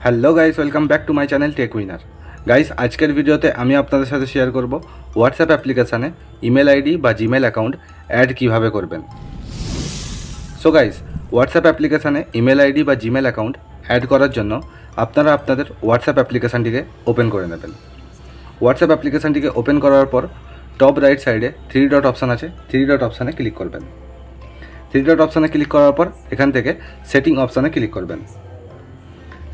Hello guys, welcome back to my channel tech winner. Guys, আজকের ভিডিওতে আমি আপনাদের সাথে শেয়ার করব হোয়াটসঅ্যাপ অ্যাপ্লিকেশানে ইমেল আইডি বা জিমেল অ্যাকাউন্ট অ্যাড কীভাবে করবেন। সো গাইস, হোয়াটসঅ্যাপ অ্যাপ্লিকেশানে ইমেল আইডি বা জিমেল অ্যাকাউন্ট অ্যাড করার জন্য আপনারা আপনাদের হোয়াটসঅ্যাপ অ্যাপ্লিকেশানটিকে ওপেন করে নেবেন। হোয়াটসঅ্যাপ অ্যাপ্লিকেশানটিকে ওপেন করার পর টপ রাইট সাইডে 3 ডট অপশান আছে, 3 ডট অপশানে ক্লিক করবেন। 3 ডট অপশানে ক্লিক করার পর এখান থেকে সেটিং অপশানে ক্লিক করবেন।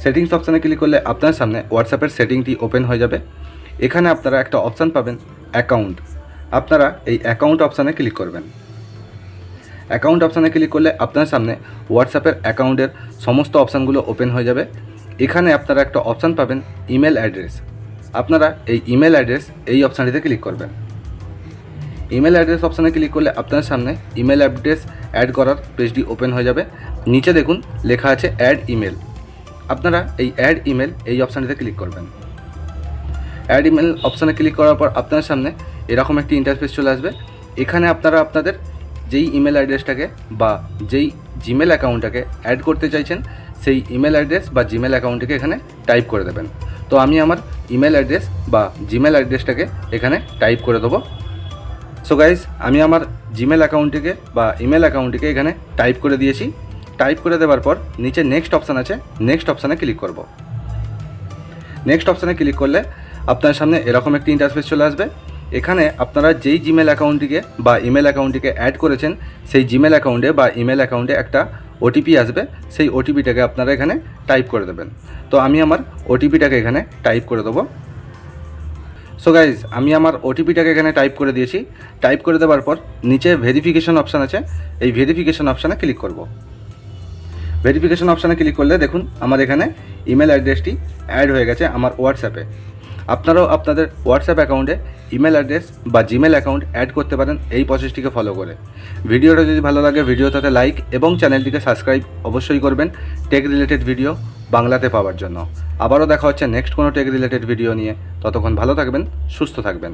সেটিংস অপশানে ক্লিক করলে আপনার সামনে হোয়াটসঅ্যাপের সেটিংটি ওপেন হয়ে যাবে। এখানে আপনারা একটা অপশান পাবেন অ্যাকাউন্ট। আপনারা এই অ্যাকাউন্ট অপশানে ক্লিক করবেন। অ্যাকাউন্ট অপশানে ক্লিক করলে আপনার সামনে হোয়াটসঅ্যাপের অ্যাকাউন্টের সমস্ত অপশানগুলো ওপেন হয়ে যাবে। এখানে আপনারা একটা অপশান পাবেন ইমেল অ্যাড্রেস। আপনারা এই ইমেল অ্যাড্রেস এই অপশানটিতে ক্লিক করবেন। ইমেল অ্যাড্রেস অপশানে ক্লিক করলে আপনার সামনে ইমেল অ্যাড্রেস অ্যাড করার পেজটি ওপেন হয়ে যাবে। নিচে দেখুন লেখা আছে অ্যাড ইমেল। আপনারা এই অ্যাড ইমেল এই অপশানটিতে ক্লিক করবেন। অ্যাড ইমেল অপশানে ক্লিক করার পর আপনার সামনে এরকম একটি ইন্টারফেস চলে আসবে। এখানে আপনারা আপনাদের যেই ইমেল অ্যাড্রেসটাকে বা যেই জিমেল অ্যাকাউন্টটাকে অ্যাড করতে চাইছেন সেই ইমেল অ্যাড্রেস বা জিমেল অ্যাকাউন্টটাকে এখানে টাইপ করে দেবেন। তো আমি আমার ইমেল অ্যাড্রেস বা জিমেল অ্যাড্রেসটাকে এখানে টাইপ করে দেবো। সো গাইস, আমি আমার জিমেল অ্যাকাউন্টটিকে বা ইমেল অ্যাকাউন্টটিকে এখানে টাইপ করে দিয়েছি। টাইপ করে দেওয়ার পর নিচে নেক্সট অপশান আছে, নেক্সট অপশানে ক্লিক করব। নেক্সট অপশানে ক্লিক করলে আপনার সামনে এরকম একটি ইন্টারফেস চলে আসবে। এখানে আপনারা যেই জিমেল অ্যাকাউন্টটিকে বা ইমেল অ্যাকাউন্টটিকে অ্যাড করেছেন সেই জিমেল অ্যাকাউন্টে বা ইমেল অ্যাকাউন্টে একটা ওটিপি আসবে। সেই ওটিপিটাকে আপনারা এখানে টাইপ করে দেবেন। তো আমি আমার ওটিপিটাকে এখানে টাইপ করে দেবো। সো গাইজ, আমি আমার ওটিপিটাকে এখানে টাইপ করে দিয়েছি। টাইপ করে দেওয়ার পর নিচে ভেরিফিকেশন অপশান আছে, এই ভেরিফিকেশন অপশানে ক্লিক করব। ভেরিফিকেশন অপশানে ক্লিক করলে দেখুন আমার এখানে ইমেল অ্যাড্রেসটি অ্যাড হয়ে গেছে আমার হোয়াটসঅ্যাপে। আপনারাও আপনাদের হোয়াটসঅ্যাপ অ্যাকাউন্টে ইমেল অ্যাড্রেস বা জিমেল অ্যাকাউন্ট অ্যাড করতে পারেন এই প্রসেসটিকে ফলো করে। ভিডিওটা যদি ভালো লাগে ভিডিওটাতে লাইক এবং চ্যানেলটিকে সাবস্ক্রাইব অবশ্যই করবেন টেক রিলেটেড ভিডিও বাংলাতে পাওয়ার জন্য। আবারও দেখা হচ্ছে নেক্সট কোনো টেক রিলেটেড ভিডিও নিয়ে। ততক্ষণ ভালো থাকবেন, সুস্থ থাকবেন।